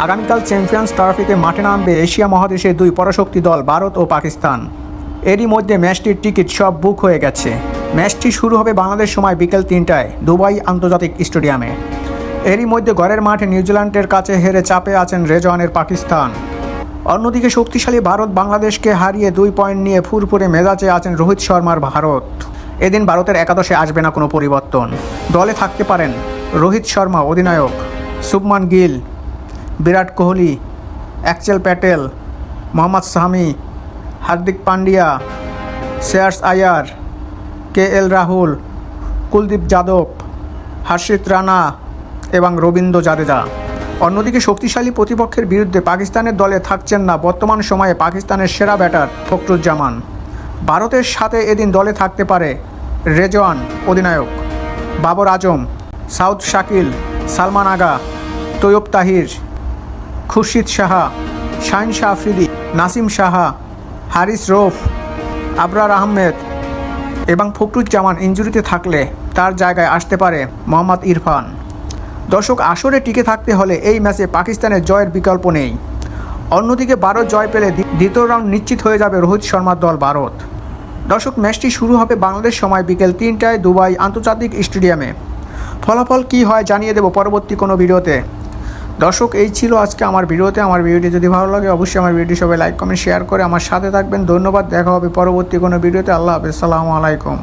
আগামীকাল চ্যাম্পিয়ন্স ট্রফিতে মাঠে নামবে এশিয়া মহাদেশের দুই পরাশক্তি দল ভারত ও পাকিস্তান। এরই মধ্যে ম্যাচটির টিকিট সব বুক হয়ে গেছে। ম্যাচটি শুরু হবে বাংলাদেশ সময় বিকেল ৩টায় দুবাই আন্তর্জাতিক স্টেডিয়ামে। এরই মধ্যে ঘরের মাঠে নিউজিল্যান্ডের কাছে হেরে চাপে আছেন রেজওয়ানের পাকিস্তান। অন্যদিকে শক্তিশালী ভারত বাংলাদেশকে হারিয়ে 2 পয়েন্ট নিয়ে ফুরফুরে মেজাজে আছেন রোহিত শর্মার ভারত। এদিন ভারতের একাদশে আসবে না কোনো পরিবর্তন। দলে থাকতে পারেন রোহিত শর্মা অধিনায়ক, শুভমান গিল, বিরাট কোহলি, অ্যাক্সেল প্যাটেল, মোহাম্মদ শামি, হার্দিক পান্ডিয়া, শ্রেয়াস আয়ার, KL রাহুল, কুলদীপ যাদব, হর্ষিত রানা এবং রবীন্দ্র জাদেজা। অন্যদিকে শক্তিশালী প্রতিপক্ষের বিরুদ্ধে পাকিস্তানের দলে থাকছেন না বর্তমান সময়ে পাকিস্তানের সেরা ব্যাটার ফখরুজ্জামান। ভারতের সাথে এদিন দলে থাকতে পারে রেজওয়ান অধিনায়ক, বাবর আজম, সাউদ শাকিল, সালমান আগা, তৈয়ব তাহির, খুরশিদ সাহা, শাহিন শাহ আফ্রিদি, নাসিম সাহা, হারিস রৌফ, আবরার আহমেদ এবং ফখরুজ্জামান ইনজুরিতে থাকলে তার জায়গায় আসতে পারে মোহাম্মদ ইরফান। দর্শক, আসরে টিকে থাকতে হলে এই ম্যাচে পাকিস্তানের জয়ের বিকল্প নেই। অন্যদিকে ভারত জয় পেলে দ্বিতীয় রাউন্ড নিশ্চিত হয়ে যাবে রোহিত শর্মার দল ভারত। দর্শক, ম্যাচটি শুরু হবে বাংলাদেশ সময় বিকেল ৩টায় দুবাই আন্তর্জাতিক স্টেডিয়ামে। ফলাফল কী হয় জানিয়ে দেব পরবর্তী কোনো ভিডিওতে। দর্শক, এই ছিল আজকে আমার ভিডিওতে। আমার ভিডিওটি যদি ভালো লাগে অবশ্যই আমার ভিডিওটি সবাই লাইক কমেন্ট শেয়ার করে আমার সাথে থাকবেন। ধন্যবাদ। দেখা হবে পরবর্তী কোনো ভিডিওতে। আল্লাহ হাফেজ। আসসালামু আলাইকুম।